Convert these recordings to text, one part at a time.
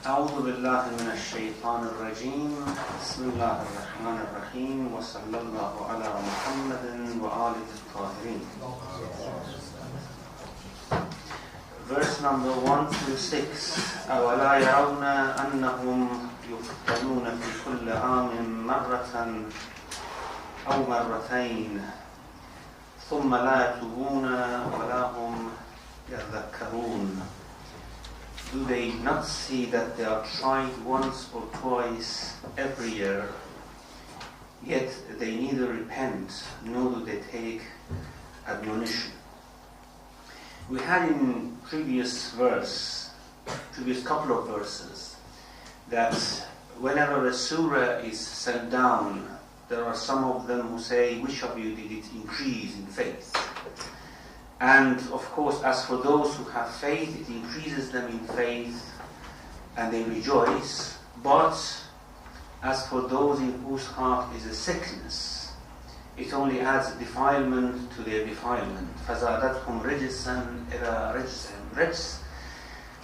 أعوذ بالله من الشيطان الرجيم بسم الله الرحمن الرحيم وصلى الله على محمد وآله الطاهرين. Verse number 1 through 6. أولا يرون أنهم يفتنون في كل عام مرة أو مرتين ثم لا يتوبون ولا هم يذكرون. Do they not see that they are tried once or twice every year, yet they neither repent nor do they take admonition? We had in previous couple of verses, that whenever a surah is sent down, there are some of them who say, which of you did it increase in faith? And of course, as for those who have faith, it increases them in faith and they rejoice. But as for those in whose heart is a sickness, it only adds defilement to their defilement. فَزَادَتْهُمْ رِجْسًا إِلَىٰ رِجْسِهِمْ. Rijs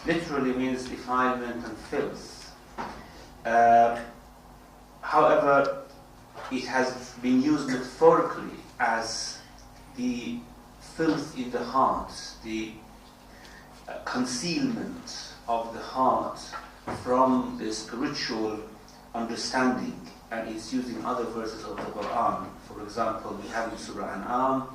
literally means defilement and filth. However, it has been used metaphorically as the filth in the heart, the concealment of the heart from the spiritual understanding, and it's used in other verses of the Quran. For example, we have in Surah An'am,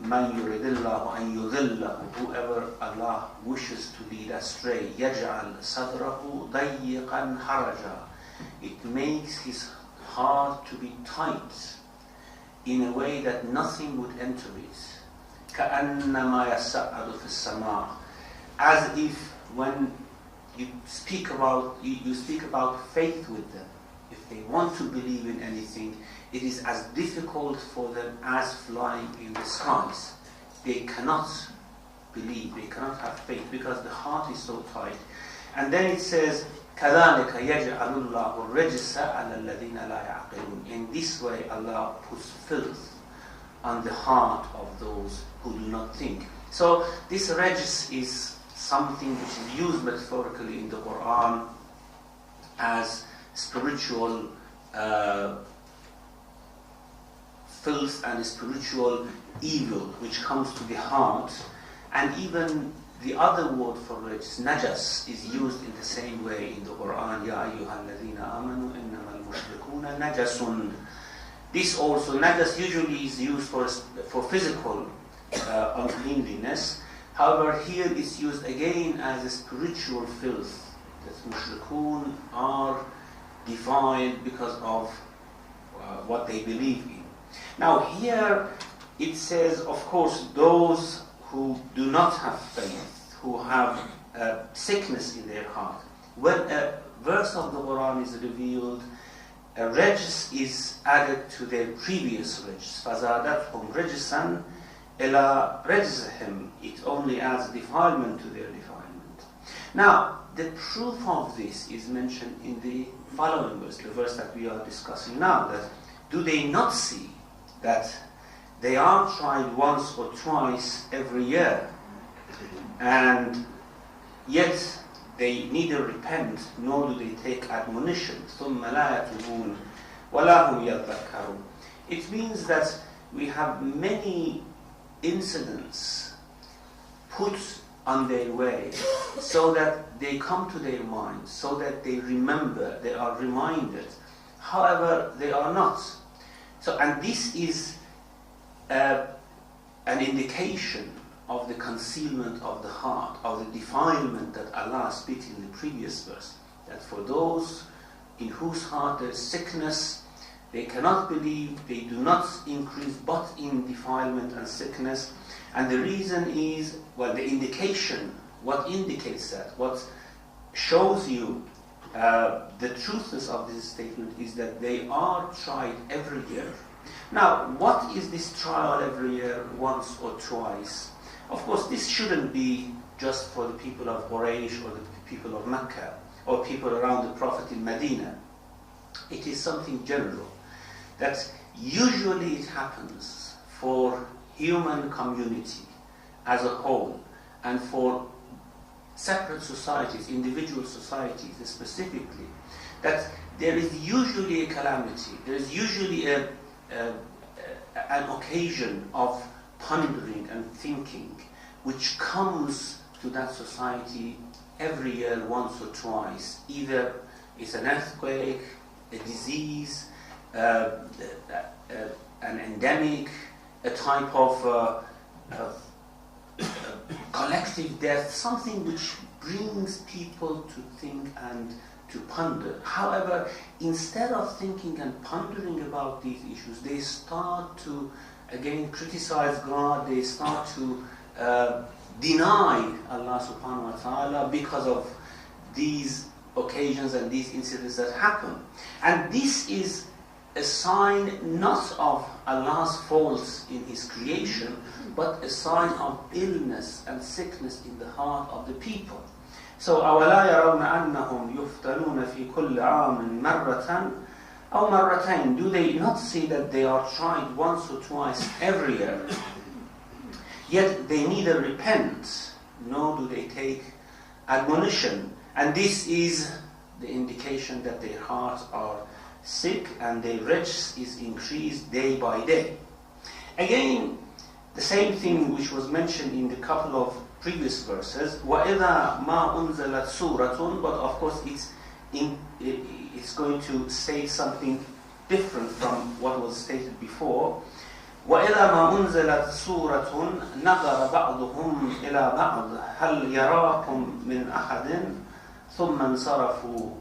مَنْ يُرِدِ اللَّهُ أَنْ يُضِلَّهُ, whoever Allah wishes to lead astray, يَجْعَلْ صَدْرَهُ ضَيِّقًا حَرَجًا, it makes his heart to be tight in a way that nothing would enter it. كَأَنَّمَا يَسَّعَّدُ فِي السَّمَاءِ, as if when you speak about faith with them, if they want to believe in anything, it is as difficult for them as flying in the skies. They cannot believe, they cannot have faith because the heart is so tight. And then it says, كَذَلِكَ يَجْعَلُ اللَّهُ الرِّجْسَ عَلَى الَّذِينَ لَا يَعْقِلُونَ. In this way, Allah puts filth on the heart of those who do not think. So this rajs is something which is used metaphorically in the Quran as spiritual filth and spiritual evil which comes to the heart. And even the other word for rajs, najas, is used in the same way in the Quran. Ya ayyuhal ladhina amanu innamal mushrikuna najasun. This also, najas usually is used for physical uncleanliness. However, here it's used again as a spiritual filth. That mushrikun are defiled because of what they believe in. Now here it says, of course, those who do not have faith, who have sickness in their heart. When a verse of the Quran is revealed, a rajs is added to their previous rajs. فَزَادَتْهُمْ رِجْسًا إِلَىٰ رِجْسِهِمْ. It only adds defilement to their defilement. Now, the proof of this is mentioned in the following verse, the verse that we are discussing now, that do they not see that they are tried once or twice every year, and yet they neither repent nor do they take admonition. ثُمَّ لَا يَتُوبُونَ وَلَا هُمْ يَذَّكَّرُونَ. It means that we have many incidents put on their way so that they come to their minds, so that they remember, they are reminded. However, they are not. So, and this is an indication of the concealment of the heart, of the defilement that Allah speaks in the previous verse. That for those in whose heart there is sickness, they cannot believe, they do not increase but in defilement and sickness. And the reason is, well, the indication, what indicates that, what shows you the truthness of this statement is that they are tried every year. Now, what is this trial every year, once or twice? Of course, this shouldn't be just for the people of Quraysh or the people of Mecca or people around the Prophet in Medina. It is something general, that usually it happens for human community as a whole, and for separate societies, individual societies specifically, that there is usually a calamity, there is usually an occasion of pondering and thinking which comes to that society every year once or twice. Either it's an earthquake, a disease, an endemic, a type of collective death, something which brings people to think and to ponder. However, instead of thinking and pondering about these issues, they start to, again, criticize God, they start to deny Allah subhanahu wa ta'ala because of these occasions and these incidents that happen. And this is a sign not of Allah's faults in His creation, but a sign of illness and sickness in the heart of the people. So, أَوَلَا يَرَوْنَ أَنَّهُمْ يُفْتَنُونَ فِي كُلِّ عَامٍ مَرَّةً أَوْ مَرَّتَيْنِ. Do they not see that they are tried once or twice every year? Yet they neither repent, nor do they take admonition. And this is the indication that their hearts are sick and their wretch is increased day by day. Again, the same thing which was mentioned in the couple of previous verses, وَإِذَا مَا أُنزَلَتْ سُورَةٌ, but of course it's going to say something different from what was stated before. وَإِذَا مَا أُنزَلَتْ سُورَةٌ نَظَرَ بَعْضُهُمْ إِلَى بَعْضٍ هَلْ يَرَاكُمْ مِنْ أَحَدٍ ثُمَّ انصَرَفُوا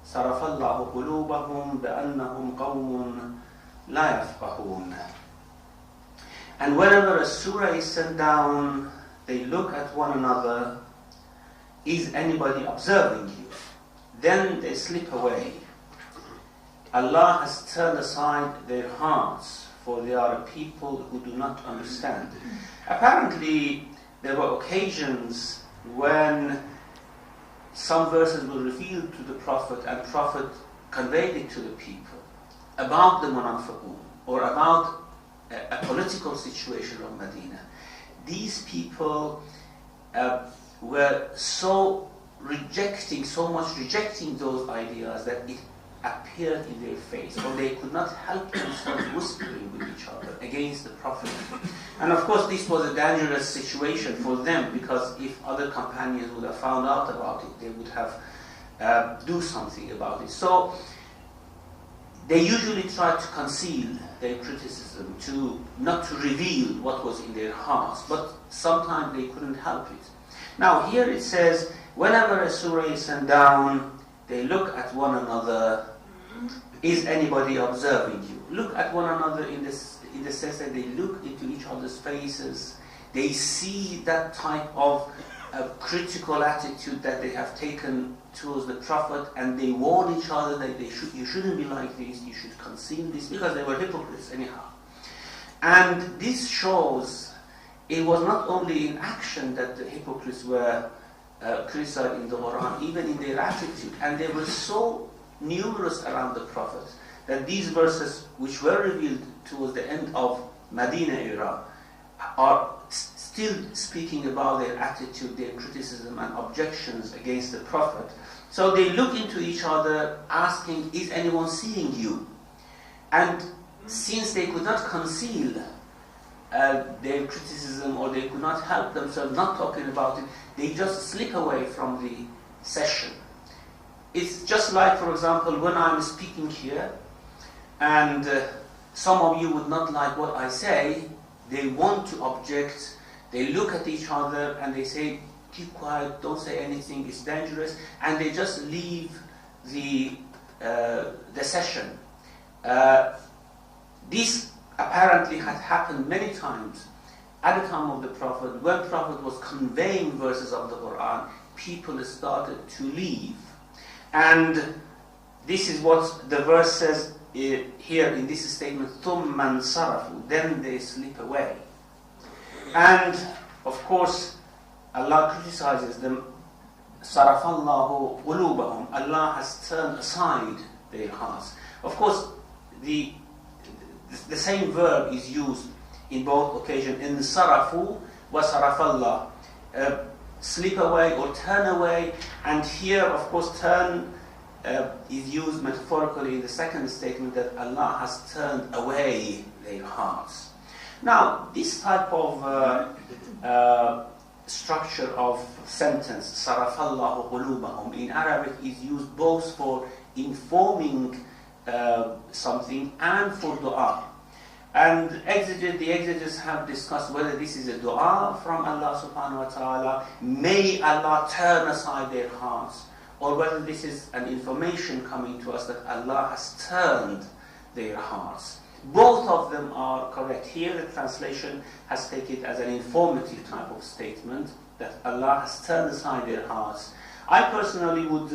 صَرَفَ اللَّهُ قُلُوبَهُمْ بِأَنَّهُمْ قَوْمٌ لَا يَفْقَهُونَ. And whenever a surah is sent down, they look at one another, is anybody observing you? Then they slip away. Allah has turned aside their hearts, for they are a people who do not understand. Apparently, there were occasions when some verses were revealed to the Prophet, and Prophet conveyed it to the people about the munafiqun, or about a political situation of Medina. These people were so much rejecting those ideas that it appeared in their face, or they could not help themselves whispering with each other against the Prophet. And of course this was a dangerous situation for them, because if other companions would have found out about it, they would have do something about it. So they usually tried to conceal their criticism, not to reveal what was in their hearts, but sometimes they couldn't help it. Now here it says, whenever a surah is sent down, they look at one another. Is anybody observing you? Look at one another in the sense that they look into each other's faces. They see that type of critical attitude that they have taken towards the Prophet, and they warn each other that you shouldn't be like this, you should conceal this, because they were hypocrites anyhow. And this shows it was not only in action that the hypocrites were criticized in the Quran, even in their attitude. And they were so numerous around the Prophet that these verses, which were revealed towards the end of Medina era, are still speaking about their attitude, their criticism and objections against the Prophet. So they look into each other asking, is anyone seeing you? And since they could not conceal their criticism, or they could not help themselves not talking about it, they just slip away from the session. It's just like, for example, when I'm speaking here and some of you would not like what I say, they want to object, they look at each other and they say, keep quiet, don't say anything, it's dangerous, and they just leave the session. This apparently had happened many times at the time of the Prophet. When Prophet was conveying verses of the Quran, people started to leave. And this is what the verse says here in this statement, ثُمَّ انصَرَفُوا, then they slip away. And of course, Allah criticizes them. صَرَفَ اللَّهُ قُلُوبَهُمْ, Allah has turned aside their hearts. Of course, the same verb is used in both occasions, in sarafu wa sarafallah. slip away or turn away. And here, of course, turn is used metaphorically in the second statement, that Allah has turned away their hearts. Now, this type of structure of sentence, صَرَفَ اللَّهُ قُلُوبَهُمْ, in Arabic is used both for informing something and for dua. And the exegetes have discussed whether this is a dua from Allah subhanahu wa ta'ala, may Allah turn aside their hearts, or whether this is an information coming to us that Allah has turned their hearts. Both of them are correct. Here the translation has taken it as an informative type of statement, that Allah has turned aside their hearts. I personally would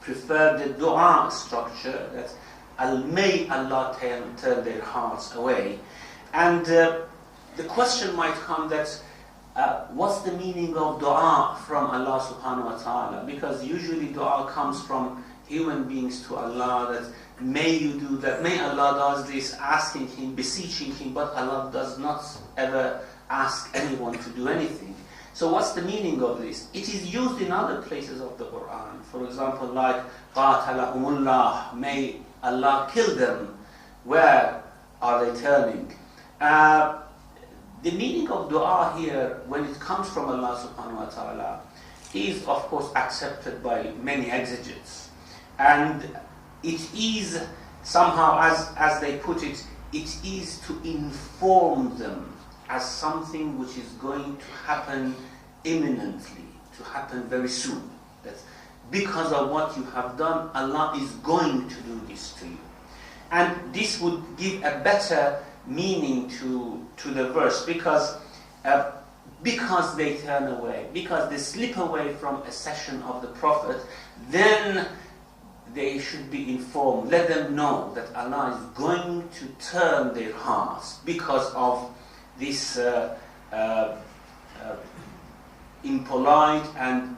prefer the dua structure, that may Allah turn their hearts away. And the question might come that what's the meaning of dua from Allah subhanahu wa ta'ala? Because usually dua comes from human beings to Allah, that may you do that, may Allah does this, asking Him, beseeching Him, but Allah does not ever ask anyone to do anything. So what's the meaning of this? It is used in other places of the Quran. For example, like قَاتَلَهُمُ اللَّهُ, may Allah kill them. Where are they turning? The meaning of dua here, when it comes from Allah subhanahu wa ta'ala, is of course accepted by many exegetes. And it is somehow, as they put it, it is to inform them as something which is going to happen imminently, to happen very soon. That because of what you have done, Allah is going to do this to you. And this would give a better meaning to the verse, because they turn away, because they slip away from a session of the Prophet, then they should be informed. Let them know that Allah is going to turn their hearts because of this impolite and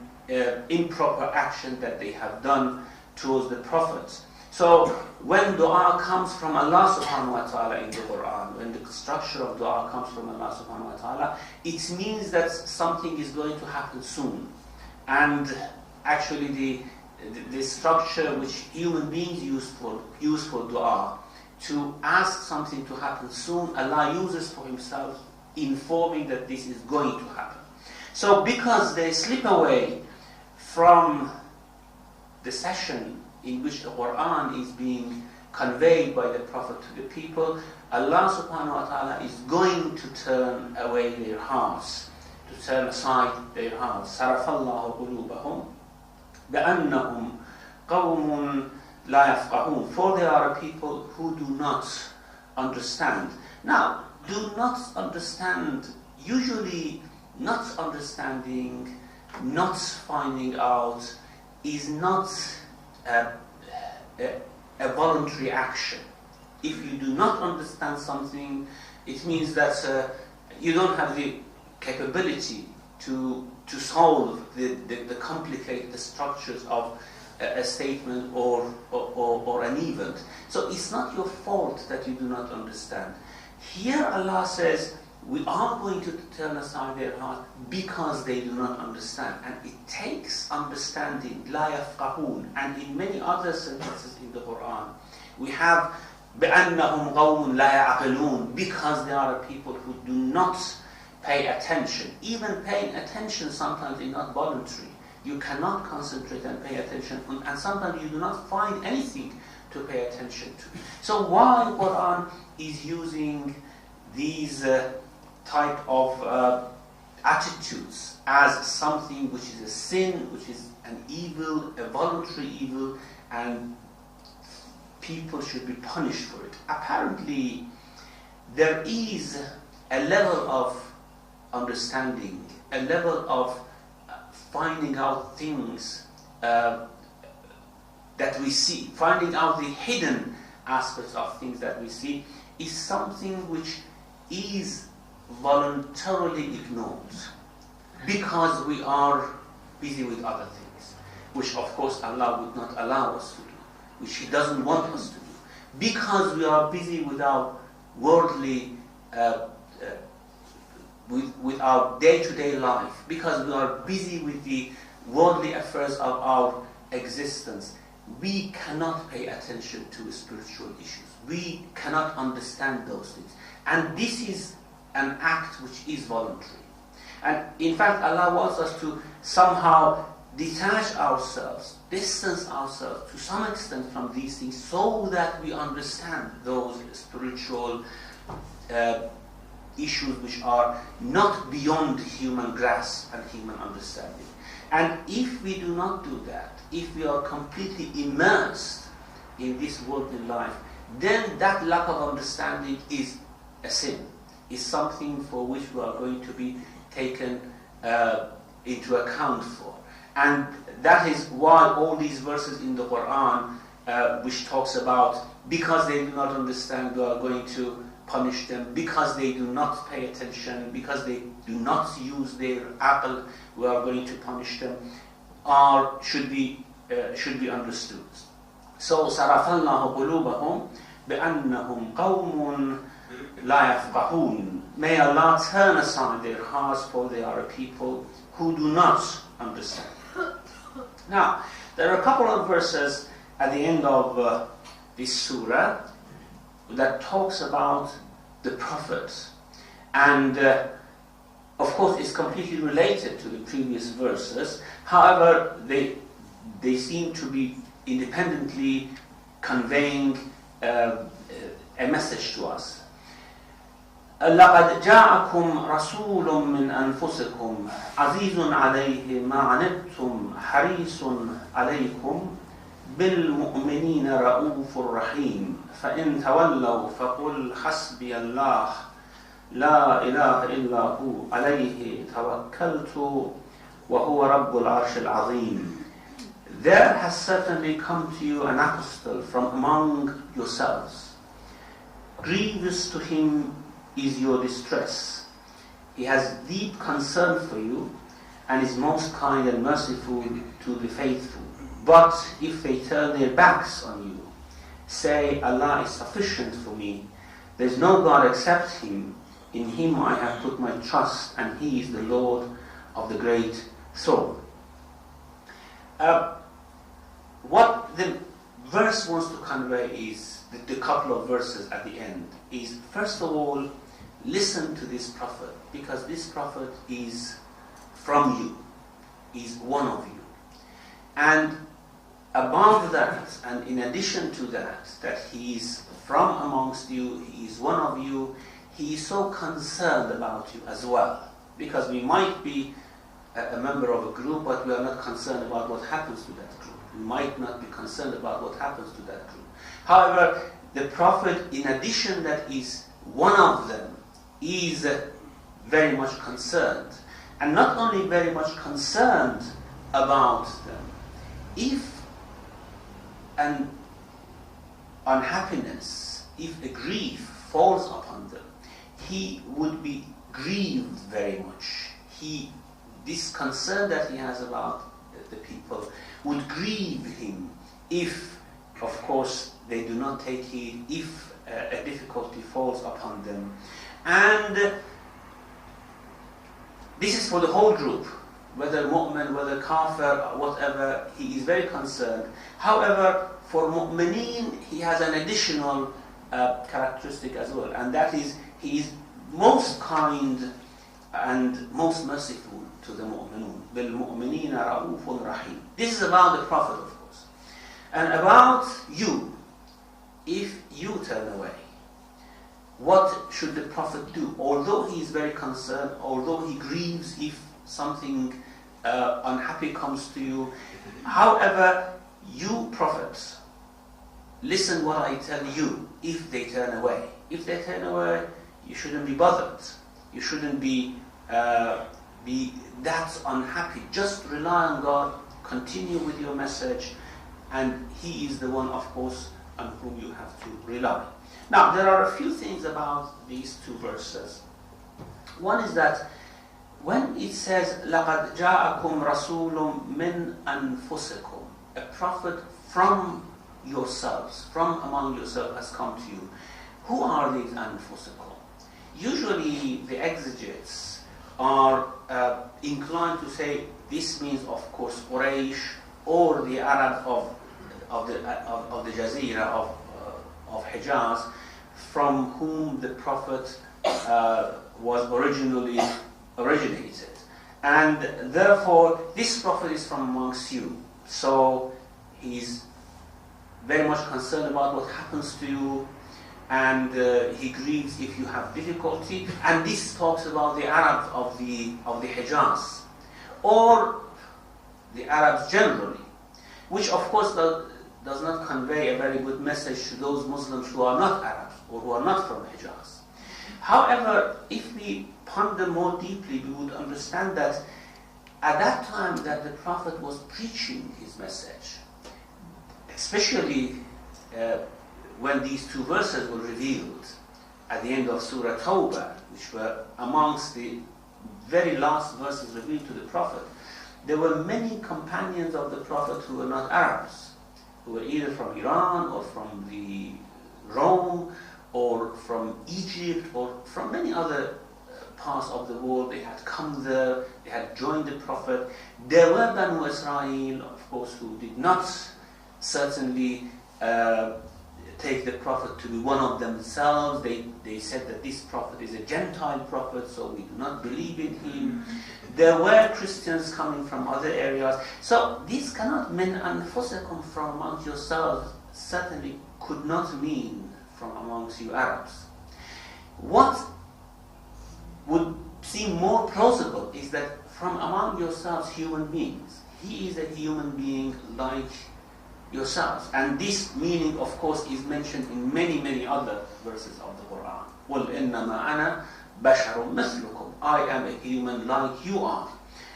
improper action that they have done towards the Prophet. So when dua comes from Allah subhanahu wa ta'ala in the Quran, when the structure of dua comes from Allah subhanahu wa ta'ala, it means that something is going to happen soon. And actually the structure which human beings use for dua, to ask something to happen soon, Allah uses for Himself, informing that this is going to happen. So because they slip away from the session in which the Quran is being conveyed by the Prophet to the people, Allah subhanahu wa ta'ala is going to turn away their hearts, to turn aside their hearts. صَرَفَ اللَّهُ قُلُوبَهُمْ بِأَنَّهُمْ قَوْمٌ لَا يَفْقَهُونَ, for they are a people who do not understand. Now, do not understand, usually not understanding, not finding out, is not a voluntary action. If you do not understand something, it means that you don't have the capability to solve the complicated structures of a statement or an event. So it's not your fault that you do not understand. Here Allah says, we are going to turn aside their heart because they do not understand. And it takes understanding, لا يفقهون. And in many other sentences in the Quran, we have بأنهم قوم لا يعقلون, because they are a people who do not pay attention. Even paying attention sometimes is not voluntary. You cannot concentrate and pay attention, and sometimes you do not find anything to pay attention to. So why Quran is using these type of attitudes as something which is a sin, which is an evil, a voluntary evil, and people should be punished for it? Apparently, there is a level of understanding, a level of finding out things that we see, finding out the hidden aspects of things that we see, is something which is voluntarily ignored because we are busy with other things, which of course Allah would not allow us to do, which He doesn't want us to do, because we are busy with our worldly with our day-to-day life, because we are busy with the worldly affairs of our existence, we cannot pay attention to spiritual issues. We cannot understand those things. And this is an act which is voluntary. And in fact, Allah wants us to somehow detach ourselves, distance ourselves to some extent from these things, so that we understand those spiritual issues which are not beyond human grasp and human understanding. And if we do not do that, if we are completely immersed in this worldly life, then that lack of understanding is a sin, is something for which we are going to be taken into account for. And that is why all these verses in the Quran, which talks about, because they do not understand, we are going to punish them, because they do not pay attention, because they do not use their aql, we are going to punish them, should be understood. So, صَرَفَ اللَّهُ قُلُوبَهُمْ بِأَنَّهُمْ قَوْمٌ لَا يَفْقَهُونَ. May Allah turn aside their hearts, for they are a people who do not understand. Now, there are a couple of verses at the end of this surah that talks about the Prophet, and of course it's completely related to the previous verses. However, they seem to be independently conveying a message to us. لَقَدْ جَاءَكُمْ رَسُولٌ مِّنْ أَنفُسِكُمْ عَزِيزٌ عَلَيْهِ مَا عَنِتُّمْ حَرِيصٌ عَلَيْكُمْ بِالْمُؤْمِنِينَ رَءُوفٌ رَحِيمٌ فَإِنْ تَوَلَّوْا فَقُلْ حَسْبِيَ اللَّهُ لَا إِلَهَ إِلَّا هُوَ عَلَيْهِ تَوَكَّلْتُ وَهُوَ رَبُّ الْعَرْشِ الْعَظِيمِ. There has certainly come to you an apostle from among yourselves. Grievous to him is your distress. He has deep concern for you, and is most kind and merciful to the faithful. But if they turn their backs on you, say, Allah is sufficient for me. There is no God except Him. In Him I have put my trust, and He is the Lord of the great throne. What the verse wants to convey is, the couple of verses at the end, is first of all, listen to this prophet, because this prophet is from you, is one of you. And above that, and in addition to that he is from amongst you, he is one of you, he is so concerned about you as well. Because we might be a member of a group, but we are not concerned about what happens to that group. We might not be concerned about what happens to that group. However, the prophet, in addition that is one of them, is very much concerned. And not only very much concerned about them, if an unhappiness, if a grief falls upon them, he would be grieved very much. This concern that he has about the people would grieve him if, of course, they do not take heed, if a difficulty falls upon them. And this is for the whole group, whether mu'min, whether kafir, whatever, he is very concerned. However, for mu'mineen, he has an additional characteristic as well, and that is, he is most kind and most merciful to the mu'minun. بِالْمُؤْمِنِينَ رَءُوفٌ رَحِيمٌ. This is about the Prophet, of course. And about you, if you turn away, what should the Prophet do? Although he is very concerned, although he grieves if something unhappy comes to you, however, you prophets, listen what I tell you if they turn away. If they turn away, you shouldn't be bothered. You shouldn't be that unhappy. Just rely on God, continue with your message, and He is the one, of course, on whom you have to rely. Now, there are a few things about these two verses. One is that when it says, لَقَدْ جَاءَكُمْ رَسُولٌ مِّنْ أَنفُسِكُمْ, a prophet from yourselves, from among yourselves has come to you. Who are these أنفسكم? Usually the exegetes are inclined to say this means, of course, Quraysh or the Arab of the Jazeera of Hijaz, from whom the Prophet was originated. And therefore, this Prophet is from amongst you. So he's very much concerned about what happens to you, and he grieves if you have difficulty. And this talks about the Arabs of the Hijaz, or the Arabs generally, which of course does not convey a very good message to those Muslims who are not Arabs or who are not from Hijaz. However, if we ponder more deeply, we would understand that at that time that the Prophet was preaching his message, especially when these two verses were revealed at the end of Surah At Tawba, which were amongst the very last verses revealed to the Prophet, there were many companions of the Prophet who were not Arabs, who were either from Iran or from the Rome or from Egypt or from many other parts of the world. They had come there, they had joined the Prophet. There were Banu Israel, of course, who did not certainly take the Prophet to be one of themselves. They said that this Prophet is a Gentile Prophet, so we do not believe in him. There were Christians coming from other areas. So this cannot mean أنفسكم from amongst yourselves, certainly could not mean from amongst you Arabs. What would seem more plausible is that from among yourselves human beings. He is a human being like yourselves. And this meaning, of course, is mentioned in many, many other verses of the Quran. قُلْ إِنَّمَا أَنَا بَشَرٌ مِثْلُكُمْ, I am a human like you are.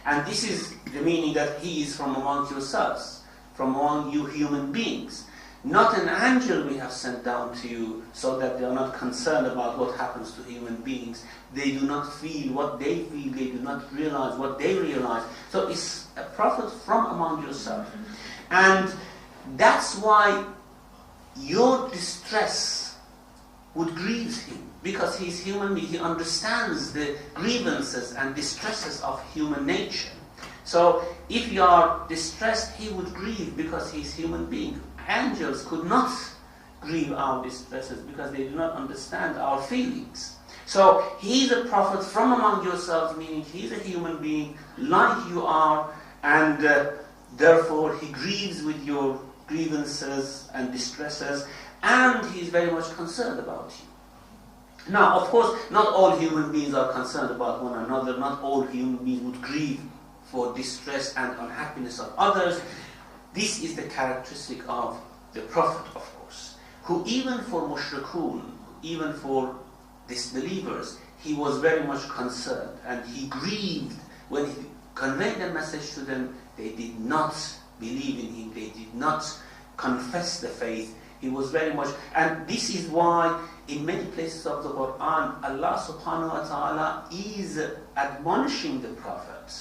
And this is the meaning that he is from among yourselves, from among you human beings. Not an angel we have sent down to you, so that they are not concerned about what happens to human beings. They do not feel what they feel, they do not realize what they realize. So it's a prophet from among yourselves. And that's why your distress would grieve him, because he's human being. He understands the grievances and distresses of human nature. So if you are distressed, he would grieve because he's human being. Angels could not grieve our distresses because they do not understand our feelings. So he's a prophet from among yourselves, meaning he's a human being like you are, and therefore he grieves with your grievances and distresses, and he's very much concerned about you. Now, of course, not all human beings are concerned about one another. Not all human beings would grieve for distress and unhappiness of others. This is the characteristic of the Prophet, of course, who even for mushrikun, even for disbelievers, he was very much concerned, and he grieved when he conveyed the message to them. They did not believe in him, they did not confess the faith. He was very much, and this is why in many places of the Quran, Allah subhanahu wa ta'ala is admonishing the Prophet,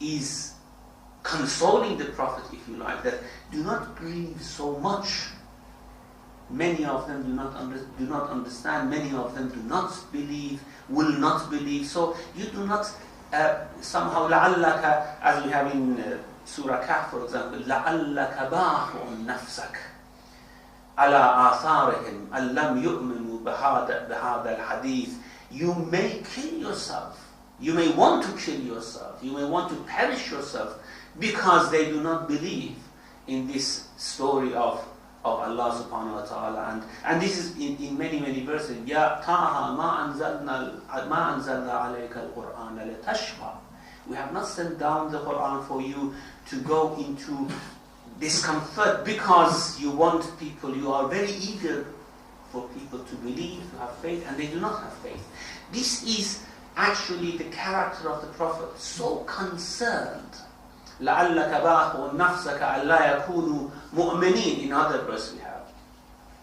is consoling the Prophet, if you like, that do not grieve so much. Many of them do not understand, many of them do not believe, will not believe. So you do not somehow, لَعَلَّكَ, as we have in Surah Kahf, for example, لَعَلَّكَ بَاخِعٌ نَفْسَكَ عَلَىٰ آثَارِهِمْ أَن لَّمْ يُؤْمِنُوا بِهَذَا الْحَدِيثِ. You may kill yourself, you may want to kill yourself, you may want to perish yourself, because they do not believe in this story of Allah subhanahu wa ta'ala. And this is in many, many verses. Ya Taha ma anzalna alayka al-Qur'an litashqa. We have not sent down the Quran for you to go into discomfort because you want people, you are very eager for people to believe, to have faith, and they do not have faith. This is actually the character of the Prophet, so concerned. لَعَلَّكَ بَاخِعٌ نَفْسَكَ أَلَّا يَكُونُوا مُؤْمِنِينَ. In other verse we have,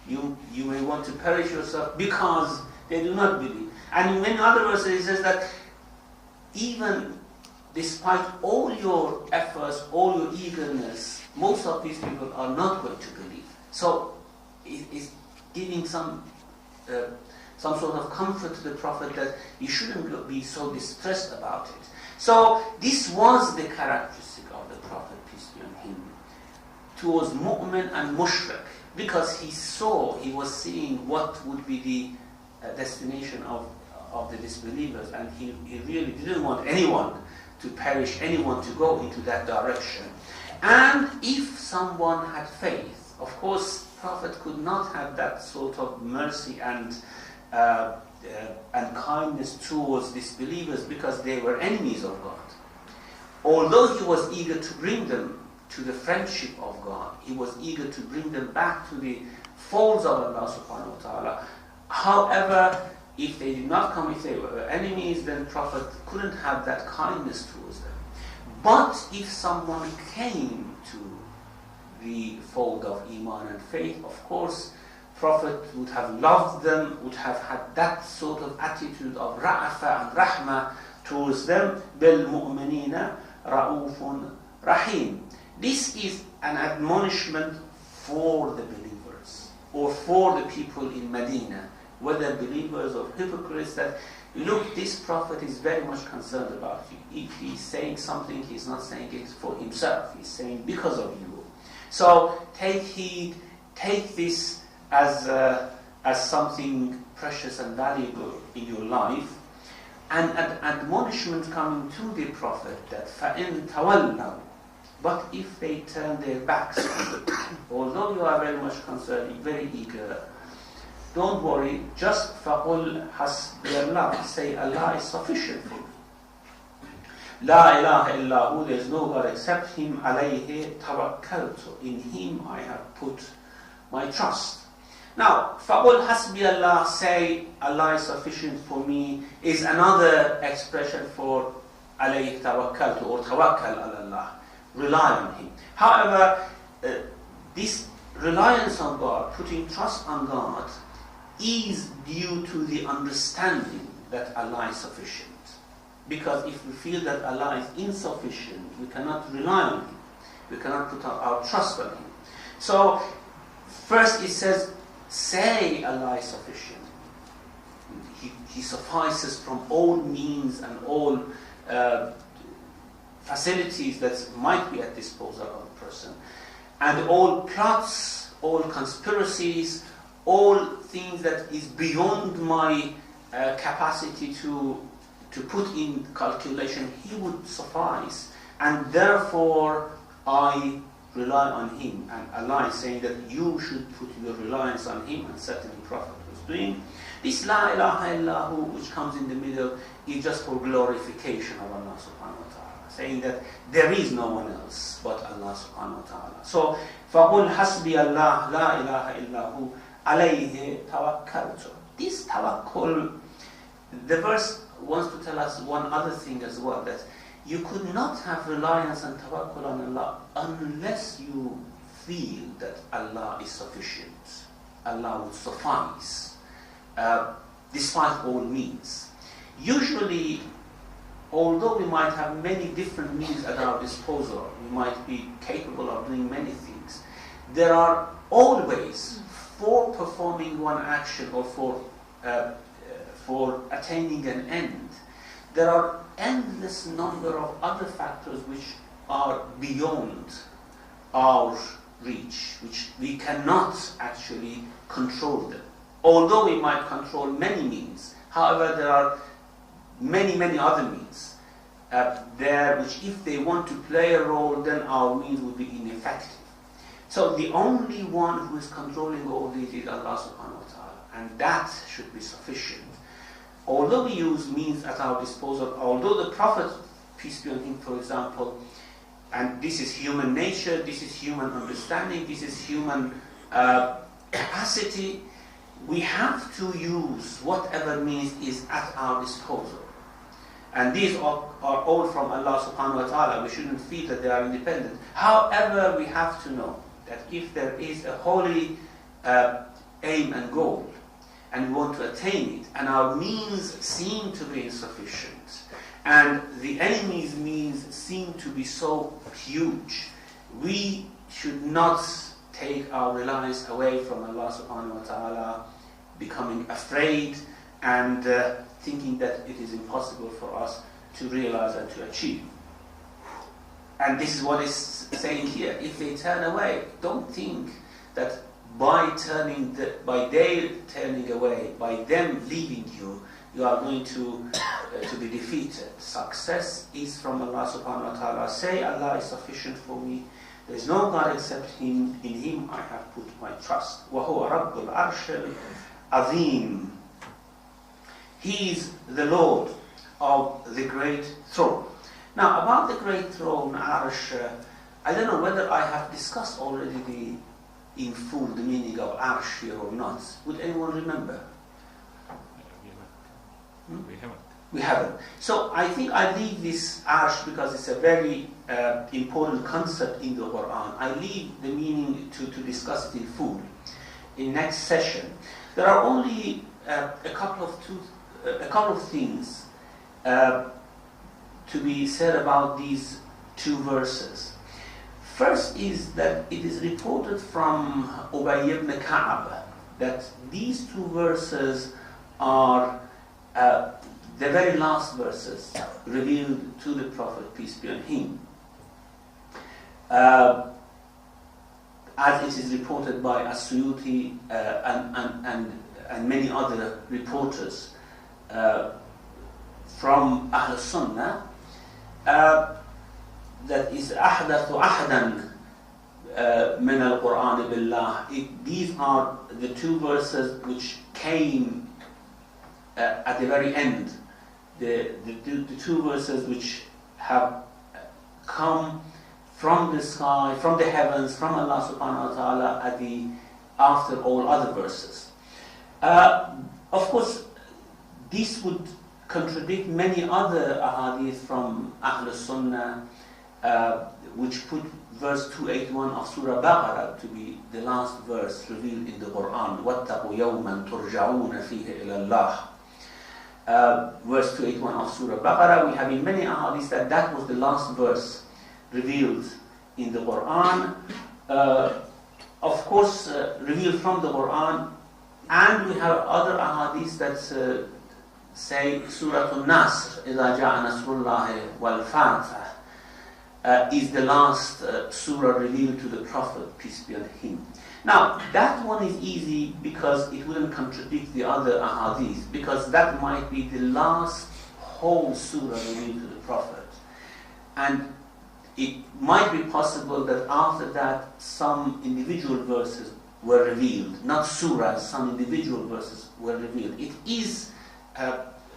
you may want to perish yourself because they do not believe. And in many other verses it says that even despite all your efforts, all your eagerness, most of these people are not going to believe. So it is giving some some sort of comfort to the Prophet that he shouldn't be so distressed about it. So this was the characteristic of the Prophet, peace be on him, towards mu'min and mushrik, because he was seeing what would be the destination of the disbelievers, and he really didn't want anyone to perish, anyone to go into that direction. And if someone had faith, of course, Prophet could not have that sort of mercy and kindness towards disbelievers, because they were enemies of God. Although he was eager to bring them to the friendship of God, he was eager to bring them back to the folds of Allah subhanahu wa ta'ala. However, if they did not come, if they were enemies, then Prophet couldn't have that kindness towards them. But if someone came to the fold of Iman and faith, of course, Prophet would have loved them, would have had that sort of attitude of ra'afa and rahmah towards them. Bil mu'minina ra'ufun rahim. This is an admonishment for the believers, or for the people in Medina, whether believers or hypocrites, that look, this Prophet is very much concerned about you. If he's saying something, he's not saying it for himself, he's saying because of you. So take heed, take this as something precious and valuable in your life. And an admonishment coming to the Prophet that فَإِن تَوَلَّوْا, but if they turn their backs on you, although you are very much concerned, very eager, don't worry, just فَقُلْ حَسْبِيَ اللَّهِ, say Allah is sufficient for you. La ilaha illahu, there is no God except Him, alayhi tawakkaltu, in Him I have put my trust. Now, فَقُلْ حَسْبِيَ اللَّهِ, say Allah is sufficient for me, is another expression for alayhi tawakkaltu, or tawakkal ala Allah, rely on Him. However, this reliance on God, putting trust on God, is due to the understanding that Allah is sufficient. Because if we feel that Allah is insufficient, we cannot rely on Him. We cannot put our trust on Him. So, first it says, say Allah is sufficient. He suffices from all means and all facilities that might be at disposal of a person. And all plots, all conspiracies, all things that is beyond my capacity to put in calculation, He would suffice. And therefore, I rely on Him. And Allah is saying that you should put your reliance on Him, and certainly Prophet was doing. This La ilaha illahu, which comes in the middle, is just for glorification of Allah subhanahu wa ta'ala, saying that there is no one else but Allah subhanahu wa ta'ala. So, فَقُلْ حَسْبِيَ اللَّهِ لَا إِلَهَ إِلَّا هُ عَلَيْهِ تَوَكَّلْتُ. This tawakkul, the verse wants to tell us one other thing as well, that you could not have reliance and tawakkul on Allah unless you feel that Allah is sufficient. Allah will suffice, despite all means. Usually, although we might have many different means at our disposal, we might be capable of doing many things, there are always, for performing one action or for attaining an end, there are endless number of other factors which are beyond our reach, which we cannot actually control them. Although we might control many means, however, there are many other means there which, if they want to play a role, then our means would be ineffective. So the only one who is controlling all these is Allah subhanahu wa ta'ala, and that should be sufficient. Although we use means at our disposal, although the Prophet, peace be on him, for example, and this is human nature, this is human understanding, this is human capacity, we have to use whatever means is at our disposal. And these are all from Allah subhanahu wa ta'ala. We shouldn't feel that they are independent. However, we have to know that if there is a holy aim and goal, and we want to attain it, and our means seem to be insufficient, and the enemy's means seem to be so huge, we should not take our reliance away from Allah subhanahu wa ta'ala, becoming afraid and thinking that it is impossible for us to realize and to achieve. And this is what it's saying here. If they turn away, don't think that by their turning away, by them leaving you, you are going to be defeated. Success is from Allah subhanahu wa ta'ala. Say, Allah is sufficient for me. There is no God except Him. In Him I have put my trust. وَهُوَ رَبُّ الْعَرْشِ الْعَظِيمِ. He is the Lord of the great throne. Now, about the great throne, Arsh, I don't know whether I have discussed already in full the meaning of Arsh here or not. Would anyone remember? We haven't. So I think I leave this Arsh because it's a very important concept in the Quran. I leave the meaning to discuss it in full in next session. There are only a couple of things to be said about these two verses. First is that it is reported from Ubay ibn Ka'ab that these two verses are the very last verses revealed to the Prophet, peace be on him. As it is reported by As-Suyuti and many other reporters from Ahl Sunnah, that is أحدث أحدا من القرآن بالله. These are the two verses which came at the very end. The two verses which have come from the sky, from the heavens, from Allah subhanahu wa ta'ala after all other verses. Of course, this would contradict many other ahadith from Ahl Sunnah, which put verse 281 of Surah Baqarah to be the last verse revealed in the Quran. وَاتَّقُوا يَوْمًا تُرْجَعُونَ فِيهِ إِلَى اللَّهِ. Verse 281 of Surah Baqarah, we have in many ahadith that was the last verse revealed in the Quran. Of course, revealed from the Quran, and we have other ahadith that say Surah Al-Nasr, إِذَا جَاءَ نَصْرُ اللَّهِ وَالْفَاتِحَ, is the last surah revealed to the Prophet, peace be on him. Now, that one is easy because it wouldn't contradict the other ahadith, because that might be the last whole surah revealed to the Prophet. And it might be possible that after that some individual verses were revealed, not surahs, some individual verses were revealed. It is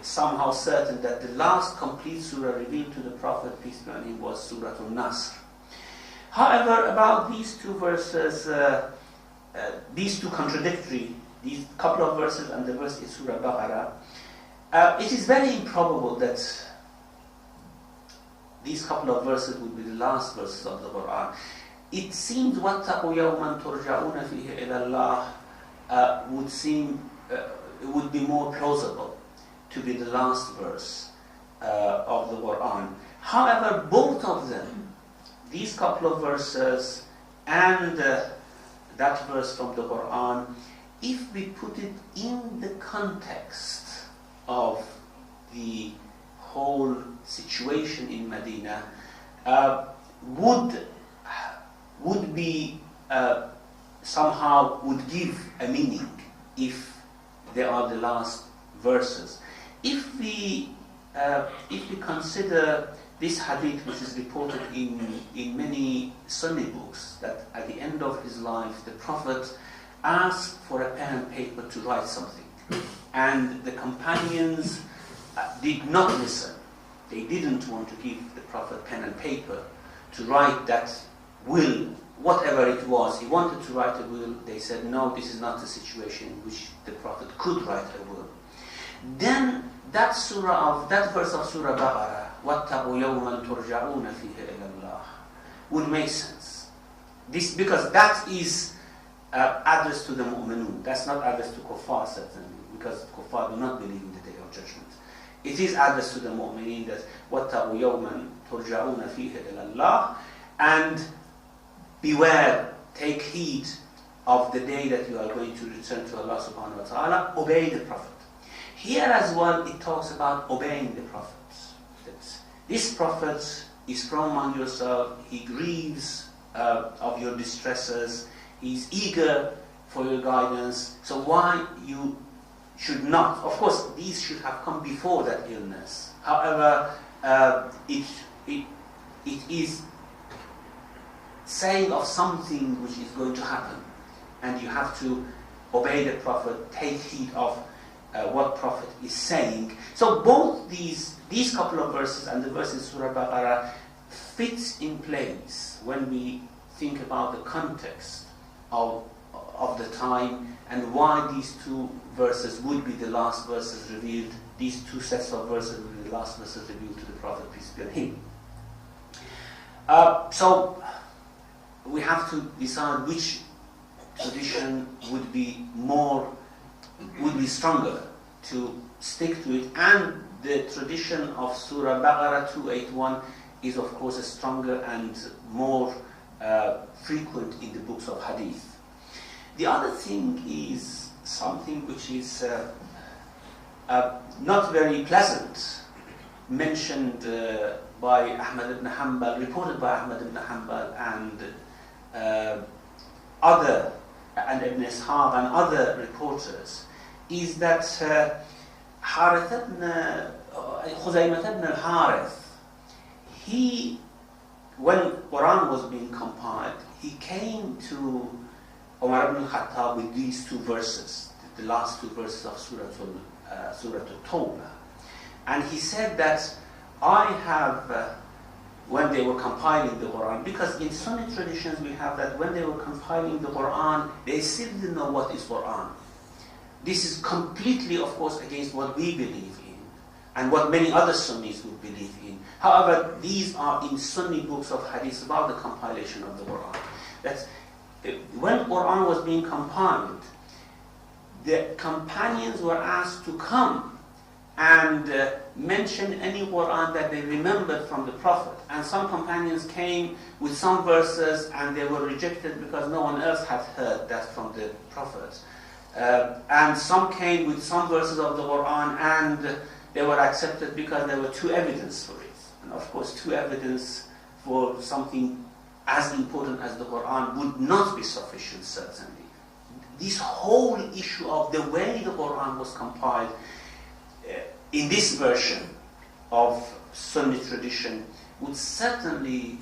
somehow certain that the last complete surah revealed to the Prophet, peace be on him, was Surah Al-Nasr. However, about these two verses, these two contradictory, these couple of verses and the verse in Surah Baqarah, it is very improbable that these couple of verses would be the last verses of the Quran. It seems وَاتَّقُوا يَوْمًا تُرْجَعُونَ فِيهِ إِلَى اللَّهِ would be more plausible to be the last verse of the Quran. However, both of them, these couple of verses and that verse from the Quran, if we put it in the context of the whole situation in Medina, would be somehow would give a meaning if they are the last verses. If we consider this hadith, which is reported in many Sunni books, that at the end of his life the Prophet asked for a pen and paper to write something, and the companions did not listen. They didn't want to give the Prophet pen and paper to write that will, whatever it was. He wanted to write a will. They said, no, this is not the situation in which the Prophet could write a will. Then that verse of Surah Baqarah, وَاتَّقُوا يَوْمًا تُرْجَعُونَ فِيهِ إِلَى اللَّهِ, would make sense. This, because that is addressed to the mu'minun. That's not addressed to kuffar, certainly, because kuffar do not believe in the Day of Judgment. It is addressed to the mu'mineen that وَاتَّقُوا يَوْمًا تُرْجَعُونَ فِيهِ إِلَى اللَّهِ, and beware, take heed of the day that you are going to return to Allah subhanahu wa ta'ala, obey the Prophet. here as well it talks about obeying the prophets. That this prophet is from among yourself, he grieves of your distresses, he's eager for your guidance, so why you should not, of course these should have come before that illness. However, it is saying of something which is going to happen, and you have to obey the Prophet, take heed of what Prophet is saying. So both these couple of verses and the verse in Surah Baqarah fits in place when we think about the context of the time and why these two verses would be the last verses revealed, these two sets of verses would be the last verses revealed to the Prophet, peace be on him. So we have to decide which tradition would be stronger, to stick to it, and the tradition of Surah Baqarah 281 is of course stronger and more frequent in the books of hadith. The other thing is something which is not very pleasant, mentioned by Ahmad ibn Hanbal, reported by Ahmad ibn Hanbal and Ibn Ishaq and other reporters, is that Khuzaymah ibn al-Harith, when Quran was being compiled, he came to Umar ibn al-Khattab with these two verses, the last two verses of Surah At Tawba. And he said that I have, when they were compiling the Quran, because in Sunni traditions we have that when they were compiling the Quran, they still didn't know what is Quran. This is completely, of course, against what we believe in and what many other Sunnis would believe in. However, these are in Sunni books of hadith about the compilation of the Quran. That's, when Quran was being compiled, the companions were asked to come and mention any Quran that they remembered from the Prophet. And some companions came with some verses and they were rejected because no one else had heard that from the Prophet. And some came with some verses of the Quran and they were accepted because there were two evidence for it. And of course, two evidence for something as important as the Quran would not be sufficient, certainly. This whole issue of the way the Quran was compiled in this version of Sunni tradition would certainly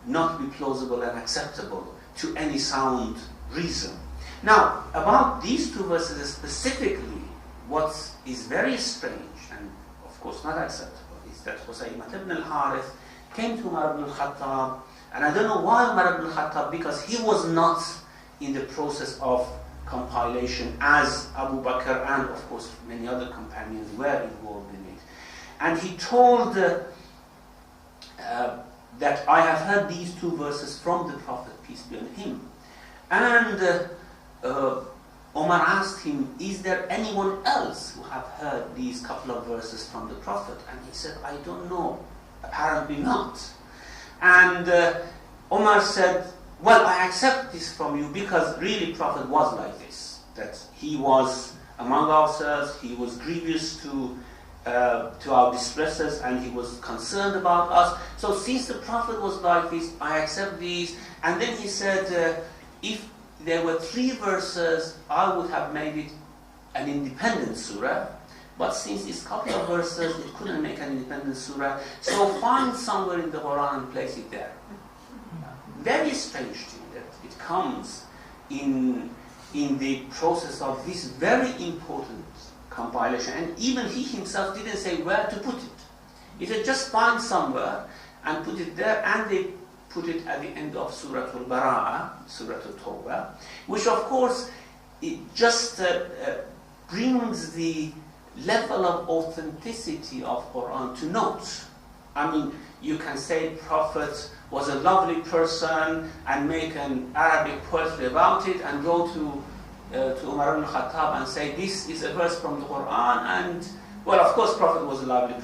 not be plausible and acceptable to any sound reason. Now, about these two verses specifically, what is very strange and of course not acceptable is that Khuzaymah ibn al-Harith came to Umar ibn al-Khattab, and I don't know why Umar ibn al-Khattab, because he was not in the process of compilation as Abu Bakr and of course many other companions were involved in it. And he told that I have heard these two verses from the Prophet, peace be on him. And Omar asked him, is there anyone else who have heard these couple of verses from the Prophet? And he said, I don't know, apparently not. And Omar said, well, I accept this from you because really Prophet was like this, that he was among ourselves, he was grievous to our distresses and he was concerned about us. So since the Prophet was like this, I accept these. And then he said, if there were 3 verses, I would have made it an independent surah. But since it's a couple of verses, it couldn't make an independent surah. So find somewhere in the Quran and place it there. Very strange thing that it comes in the process of this very important compilation. And even he himself didn't say where to put it. He said just find somewhere and put it there, and they put it at the end of Surah Al-Bara'ah, Surah At Tawba, which of course it just brings the level of authenticity of Quran to note. I mean, you can say Prophet was a lovely person and make an Arabic poetry about it and go to Umar ibn Khattab and say this is a verse from the Quran, and well, of course Prophet was a lovely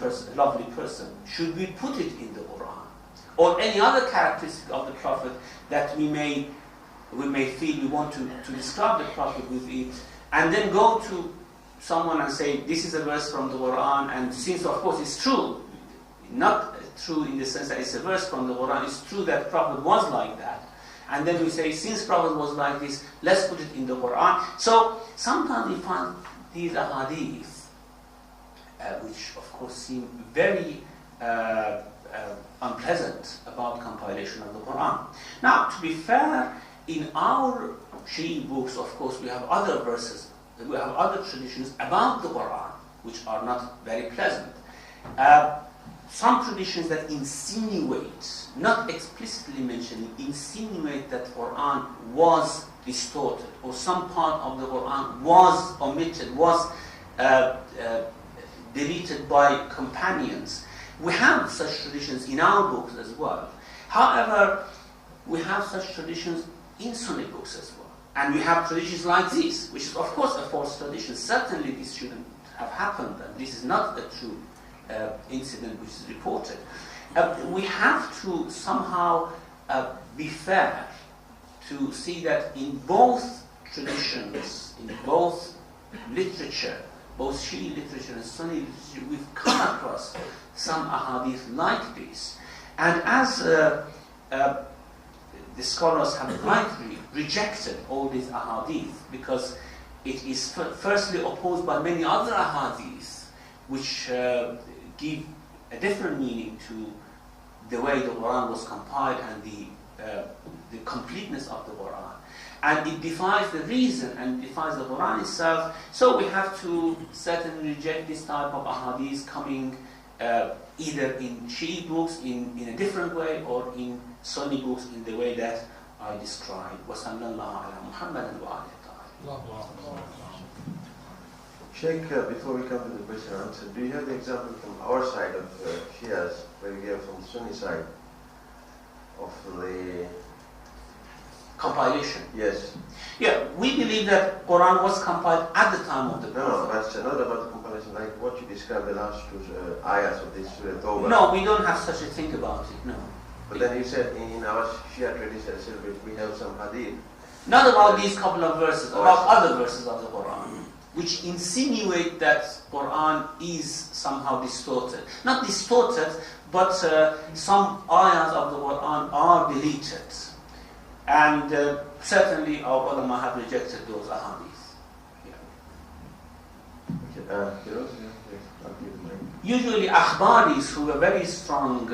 person. Should we put it in the Quran? Or any other characteristic of the Prophet that we may feel we want to describe the Prophet with it, and then go to someone and say, this is a verse from the Quran, and since of course it's true, not true in the sense that it's a verse from the Quran, it's true that Prophet was like that. And then we say, since Prophet was like this, let's put it in the Quran. So sometimes we find these ahadith, which of course seem very unpleasant about compilation of the Quran. Now, to be fair, in our Shi'i books, of course, we have other verses, we have other traditions about the Quran, which are not very pleasant. Some traditions that insinuate, not explicitly mentioning, insinuate that Quran was distorted, or some part of the Quran was omitted, was deleted by companions. We have such traditions in our books as well. However, we have such traditions in Sunni books as well. And we have traditions like this, which is of course a false tradition. Certainly this shouldn't have happened, and this is not a true incident which is reported. We have to somehow be fair to see that in both traditions, in both literature, both Shi'i literature and Sunni literature, we've come across some ahadith like this. And as the scholars have rightly rejected all these ahadith, because it is firstly opposed by many other ahadith, which give a different meaning to the way the Quran was compiled and the completeness of the Quran. And it defies the reason and defies the Quran itself. So we have to certainly reject this type of ahadith coming either in Shi'i books in a different way, or in Sunni books in the way that I described. وَصَلَّى اللَّهُ عَلَى مُحَمَّدٍ وَعَلَى Sheikh, before we come to the question and answer, do you have the example from our side of Shias, where we have from the Sunni side, of the compilation? Yes. Yeah, we believe that Quran was compiled at the time of the Prophet. No, but not about the compilation, like what you described the last two ayahs of this Surah At Tawba. No, we don't have such a thing about it, no. But then you said in our Shia tradition, we have some hadith. Not about these couple of verses, about other verses of the Quran, which insinuate that Quran is somehow distorted. Not distorted, but some ayahs of the Quran are deleted. And certainly our ulama have rejected those ahadith. Usually akhbaris who were very strong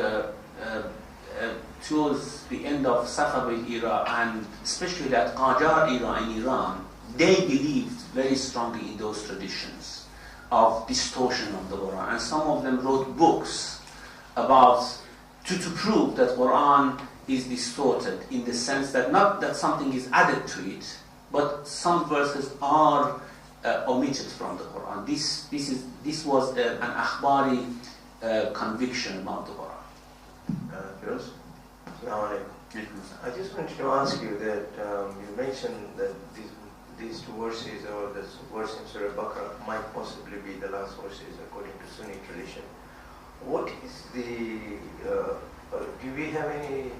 towards the end of Safavid era, and especially at Qajar era in Iran, they believed very strongly in those traditions of distortion of the Quran. And some of them wrote books about to prove that Quran is distorted, in the sense that not that something is added to it, but some verses are omitted from the Quran. This was an akhbari conviction about the Quran. I just wanted to ask you that you mentioned that these two verses, or this verse in Surah Baqarah, might possibly be the last verses according to Sunni tradition. What is the, do we have any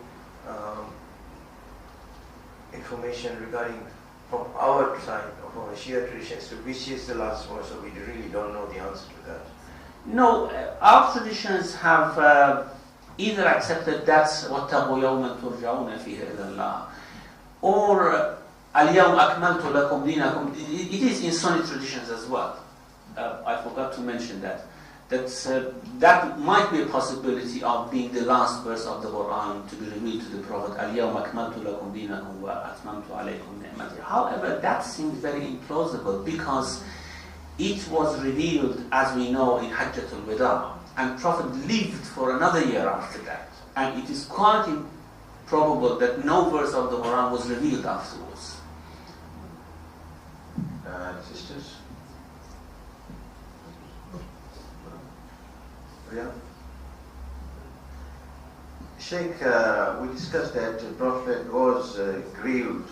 information regarding from our side, from a Shia tradition, so which is the last verse, so we really don't know the answer to that? No, our traditions have either accepted that's وَاتَّقُوا يَوْمًا تُرْجَعُونَ فِيهِ إِلَى اللَّهِ, or الْيَوْمَ أَكْمَلْتُ لَكُمْ دِينَكُمْ. It is in Sunni traditions as well. I forgot to mention that. That might be a possibility of being the last verse of the Quran to be revealed to the Prophet. الْيَوْمَ أَكْمَلْتُ لَكُمْ دِينَكُمْ وَأَتْمَمْتُ عَلَيْكُمْ نِعْمَتِي. However, that seems very implausible, because it was revealed, as we know, in Hajjatul Wada, and Prophet lived for another year after that. And it is quite improbable that no verse of the Quran was revealed afterwards. Sisters? Yeah. Sheikh, we discussed that the Prophet was grieved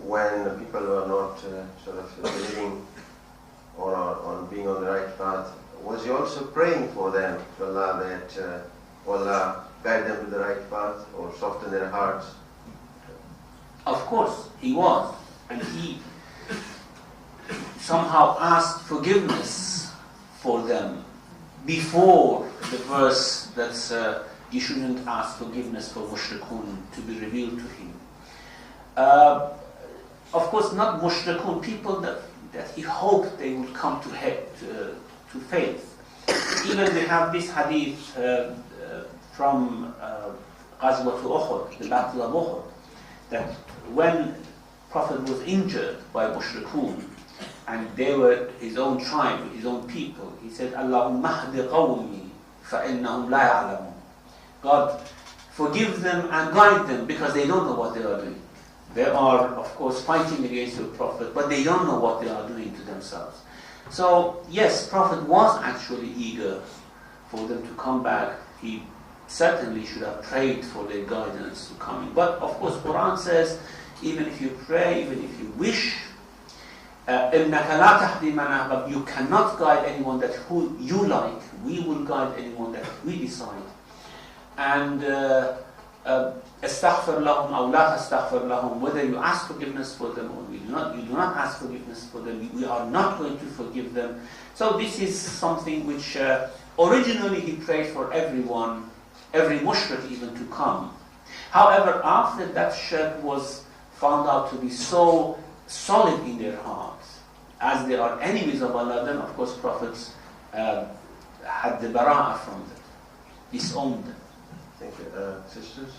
when people were not sort of believing or on being on the right path. Was he also praying for them, to Allah, that Allah guide them to the right path or soften their hearts? Of course, he was. And he somehow asked forgiveness for them before the verse that's you shouldn't ask forgiveness for mushrikun to be revealed to him. Of course, not mushrikun, people that he hoped they would come to faith. Even we have this hadith from Ghazwat Uhud, the Battle of Uhud, that when Prophet was injured by mushrikun, and they were his own tribe, his own people, he said, Allahumma hdi qawmi fa'innahum la ya'lamun. God, forgive them and guide them because they don't know what they are doing. They are, of course, fighting against the Prophet, but they don't know what they are doing to themselves. So, yes, Prophet was actually eager for them to come back. He certainly should have prayed for their guidance to come in. But, of course, Quran says, even if you pray, even if you wish, إِنَّكَ لَا تَهْدِي مَنْ أَحْبَبْتَ, you cannot guide anyone that who you like. We will guide anyone that we decide. And استغفر لهم أو لا تستغفر لهم, whether you ask forgiveness for them or you do not ask forgiveness for them, we are not going to forgive them. So this is something which originally he prayed for everyone, every mushrik even, to come. However, after that shirk was found out to be so solid in their hearts, as they are enemies of Allah, then of course prophets had the bara'ah from them, disowned them. Thank you. Sisters?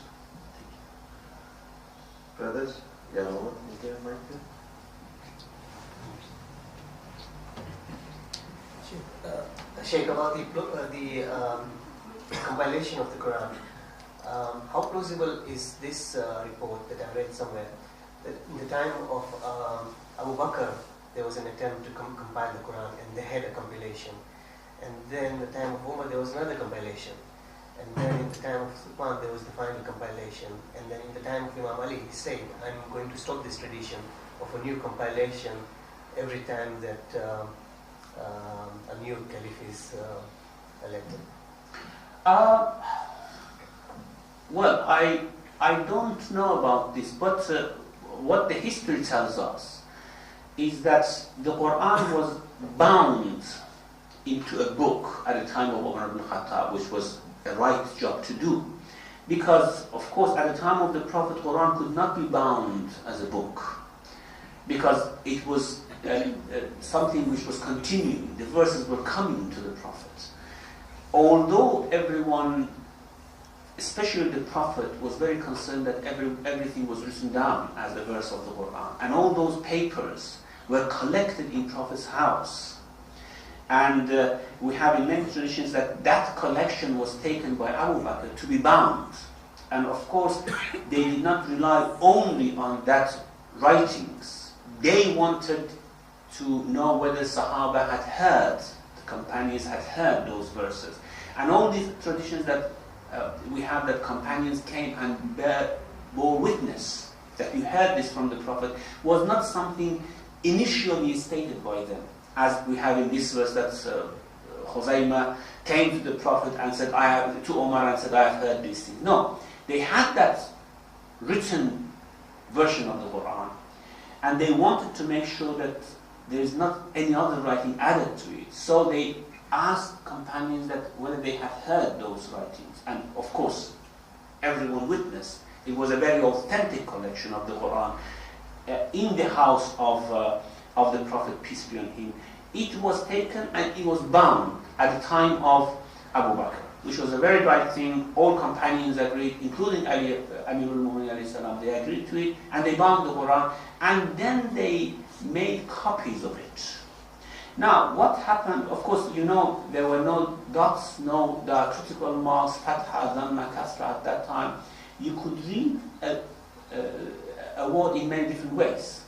Brothers? Yeah, what? Is there a mic there? Sheikh, about the compilation of the Quran, how plausible is this report that I read somewhere, that in the time of Abu Bakr there was an attempt to compile the Quran and they had a compilation, and then in the time of Umar there was another compilation, and then in the time of Uthman there was the final compilation, and then in the time of Imam Ali he said, I'm going to stop this tradition of a new compilation every time that a new caliph is elected. Well, I don't know about this, but what the history tells us is that the Quran was bound into a book at the time of Umar ibn Khattab, which was a right job to do. Because, of course, at the time of the Prophet, Quran could not be bound as a book, because it was something which was continuing. The verses were coming to the Prophet. Although everyone, especially the Prophet, was very concerned that everything was written down as a verse of the Quran, and all those papers were collected in Prophet's house. And we have in many traditions that collection was taken by Abu Bakr to be bound. And of course, they did not rely only on that writings. They wanted to know whether Sahaba had heard, the companions had heard those verses. And all these traditions that we have, that companions came and bore witness that you heard this from the Prophet, was not something initially stated by them. As we have in this verse that Khuzaymah came to the Prophet and said, to Umar and said, I have heard these things. No, they had that written version of the Quran, and they wanted to make sure that there is not any other writing added to it. So they asked companions that whether they had heard those writings. And of course, everyone witnessed. It was a very authentic collection of the Quran in the house of the Prophet, peace be on him. It was taken and it was bound at the time of Abu Bakr, which was a very right thing. All companions agreed, including Ali, Amirul Mu'minin alayhi salam, they agreed to it, and they bound the Quran, and then they made copies of it. Now, what happened, of course, you know, there were no dots, no diacritical marks, fatha, dhamma, kasra at that time. You could read a word in many different ways.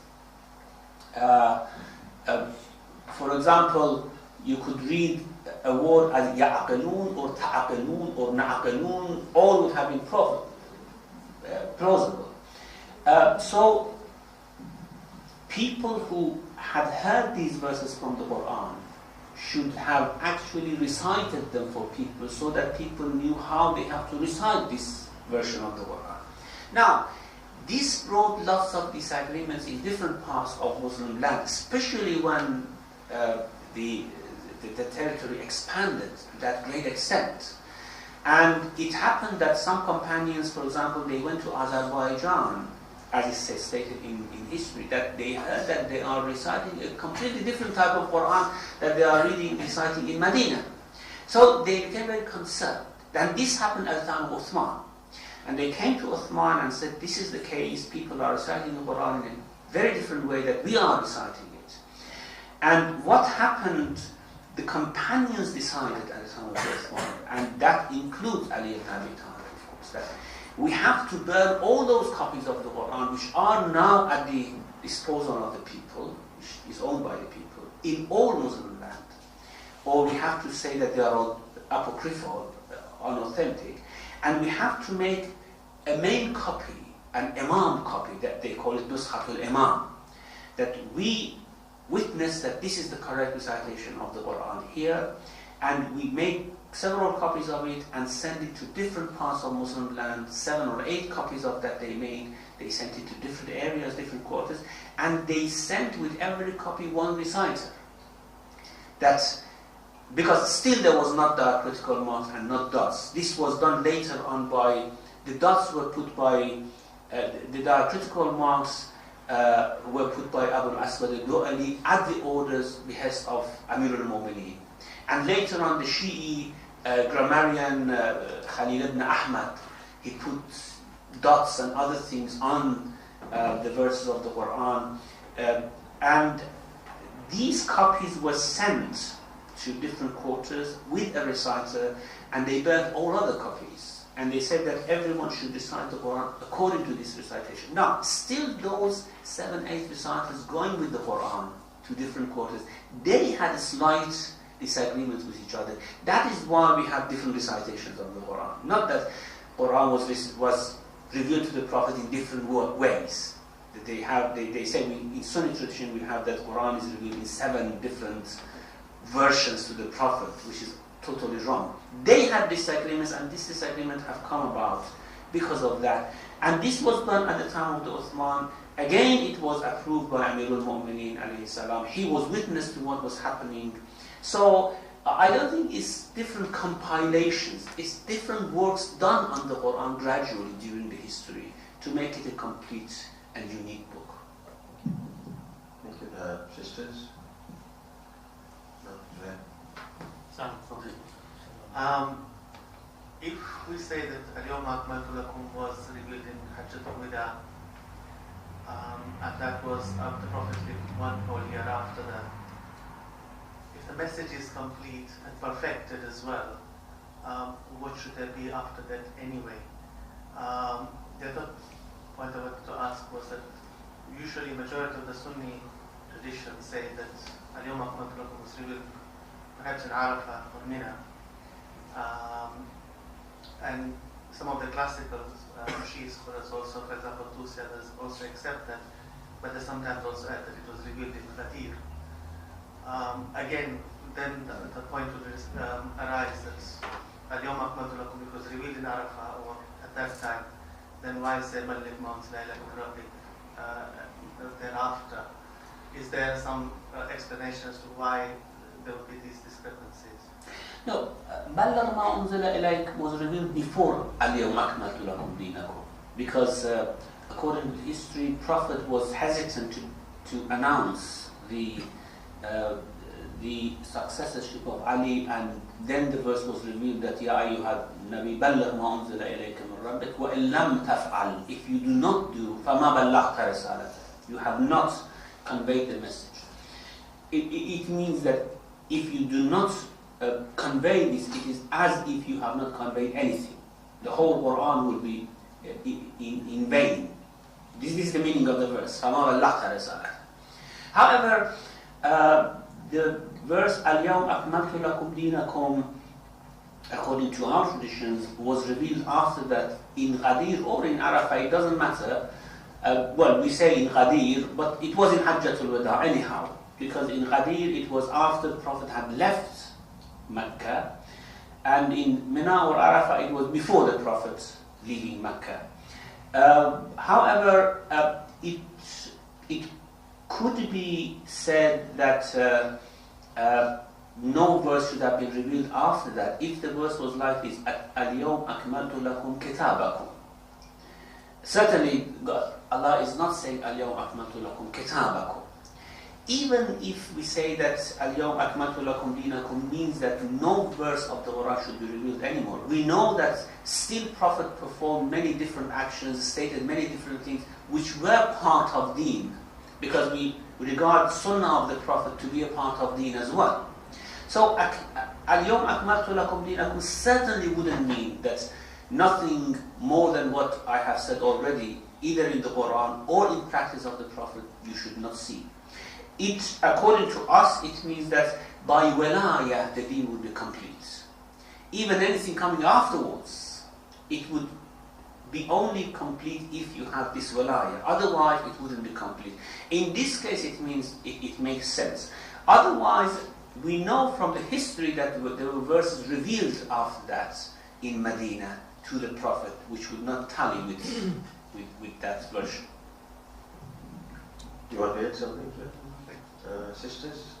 For example, you could read a word as ya'aqilun or ta'aqilun or na'aqilun, all would have been plausible. So, people who had heard these verses from the Quran should have actually recited them for people, so that people knew how they have to recite this version of the Quran. Now, this brought lots of disagreements in different parts of Muslim land, especially when the territory expanded to that great extent. And it happened that some companions, for example, they went to Azerbaijan, as is stated in history, that they heard that they are reciting a completely different type of Quran that they are reciting in Medina. So they became very concerned. And this happened at the time of Uthman. And they came to Uthman and said, this is the case, people are reciting the Quran in a very different way that we are reciting it. And what happened, the companions decided at the time of Uthman, and that includes Ali ibn Abi Talib, of course, that we have to burn all those copies of the Quran which are now at the disposal of the people, which is owned by the people, in all Muslim land. Or we have to say that they are all apocryphal, unauthentic, and we have to make a main copy, an Imam copy, that they call it Nuskhatul Imam, that we witness that this is the correct recitation of the Quran here, and we make several copies of it and send it to different parts of Muslim land, 7 or 8 copies of that they made. They sent it to different areas, different quarters, and they sent with every copy one reciter. That's because still there was not diacritical marks and not dots. This was done later on by, the dots were put by, the diacritical marks were put by Abu al-Aswad al-Du'ali at the orders, behest of Amir al-Mu'mineen. And later on the Shi'i grammarian Khalil ibn Ahmad, he put dots and other things on the verses of the Quran. And these copies were sent to different quarters with a reciter, and they burnt all other copies. And they said that everyone should recite the Quran according to this recitation. Now, still those 7, 8 reciters going with the Quran to different quarters, they had a slight disagreement with each other. That is why we have different recitations of the Quran. Not that Quran was revealed to the Prophet in different ways. That they say in Sunni tradition we have that Quran is revealed in 7 different versions to the Prophet, which is totally wrong. They had disagreements, and this disagreement have come about because of that. And this was done at the time of the Uthman. Again, it was approved by Amir al-Mu'mineen alayhi salam. He was witness to what was happening. So I don't think it's different compilations. It's different works done on the Quran gradually during the history to make it a complete and unique book. Thank you. Sisters? If we say that Al-Yawm Akmaltu Lakum was revealed in Hajjatul Wida, and that was the Prophet lived 1 whole year after that, if the message is complete and perfected as well, what should there be after that anyway? The other point I wanted to ask was that usually majority of the Sunni traditions say that Al-Yawm Akmaltu Lakum was revealed perhaps in Arafah or Mina. And some of the classical Shi'i scholars also, for example, Tusi, others also accept that, but they sometimes also add that it was revealed in Ghadir. Again, then the point would arise that Al-Yawm Akmaltu Lakum, it was revealed in Arafah or at that time, then why say Malik Mount Layla Rabbik thereafter? Is there some explanation as to why there would be these discrepancies? No, Balagh ma unzila ilayk was revealed before Al-Yawm Akmaltu Lakum Dinakum, because according to history, Prophet was hesitant to announce the successorship of Ali, and then the verse was revealed that Ya ayyuha Nabi Balagh ma unzila ilayka min rabbik wa illam taf'al, if you do not do fama ballaghta risalata, you have not conveyed the message. It means that if you do not convey this, it is as if you have not conveyed anything. The whole Quran will be in vain. This is the meaning of the verse. However, the verse Al-Yawm Akmaltu Lakum Dinakum, according to our traditions, was revealed after that in Ghadir or in Arafah. It doesn't matter. Well, we say in Ghadir, but it was in Hajjatul Wada anyhow, because in Ghadir it was after the Prophet had left Mecca, and in Mina or Arafah it was before the Prophet leaving Mecca. However, it could be said that no verse should have been revealed after that if the verse was like this: "Al-yawm akmaltu lakum kitabakum." Certainly, Allah is not saying "Al-yawm akmaltu lakum kitabakum." Even if we say that "Al-yawm akmaltu lakum dinakum" means that no verse of the Quran should be revealed anymore, we know that still Prophet performed many different actions, stated many different things which were part of deen, because we regard sunnah of the Prophet to be a part of deen as well. So "Al-yawm akmaltu lakum dinakum" certainly wouldn't mean that nothing more than what I have said already, either in the Quran or in practice of the Prophet, you should not see. It, according to us, it means that by wilayah the deen would be complete. Even anything coming afterwards, it would be only complete if you have this wilayah. Otherwise, it wouldn't be complete. In this case, it means it makes sense. Otherwise, we know from the history that there were verses revealed after that in Medina to the Prophet, which would not tally with that version. Do you want to add something to it? Sisters?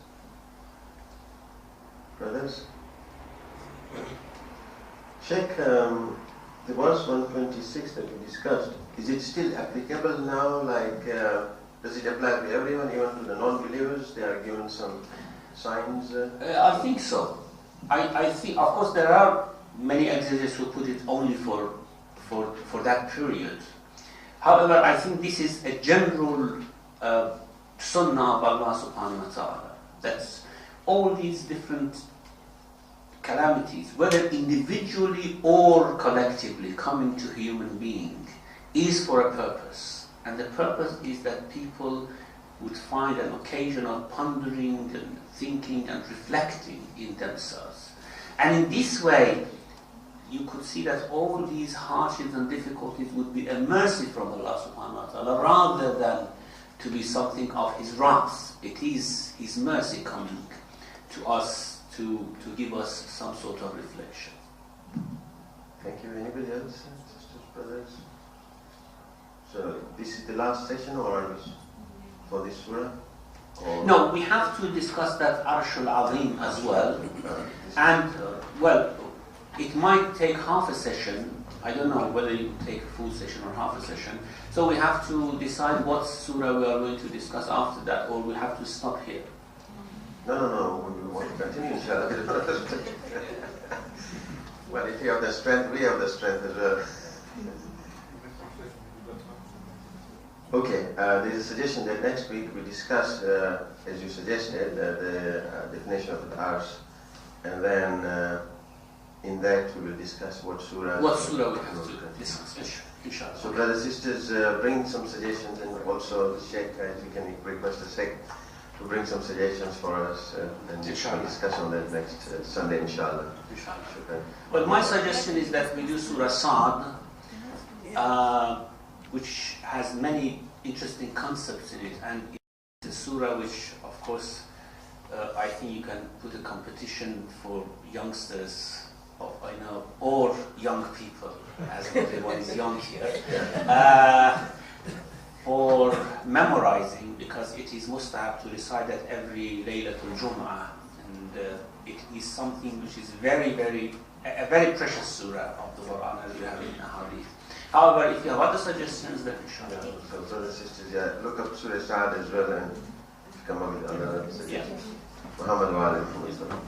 Brothers? Sheikh, the verse 126 that we discussed, is it still applicable now? Like, does it apply to everyone, even to the non-believers? They are given some signs? I think so. I think, of course, there are many exegetes who put it only for that period. However, I think this is a general sunnah of Allah subhanahu wa ta'ala. That's all these different calamities, whether individually or collectively coming to a human being, is for a purpose. And the purpose is that people would find an occasion of pondering and thinking and reflecting in themselves. And in this way, you could see that all these hardships and difficulties would be a mercy from Allah subhanahu wa ta'ala, rather than to be something of His wrath. It is His mercy coming to us to give us some sort of reflection. Thank you. Anybody else? Sisters, brothers? So, this is the last session, or for this surah? Or No, we have to discuss that Arshul Azim as well. And, well, it might take half a session. I don't know whether you take a full session or half a session. So we have to decide what surah we are going to discuss after that, or we have to stop here. No, we want to continue, inshallah. Well, if you have the strength, we have the strength as well. Okay, there is a suggestion that next week we discuss, as you suggested, the definition of the arsh, and then in that we will discuss what surah we have to discuss, inshallah. So brothers and sisters, bring some suggestions, and also the Sheikh, you can request the Sheikh to bring some suggestions for us, and we shall discuss on that next Sunday, inshallah. Well, my suggestion is that we do Surah Sa'd, which has many interesting concepts in it, and it's a surah which, of course, I think you can put a competition for youngsters, or young people, as everyone is young here, for memorizing, because it is mustahab to recite that every Laylatul Jum'ah, and it is something which is a very precious surah of the Quran, as you have in Hadith. However, if you have other suggestions, then inshallah. So brothers and sisters, look up Surah Sa'd as well, and come up with other suggestions. Muhammad wa alayhi wa sallam.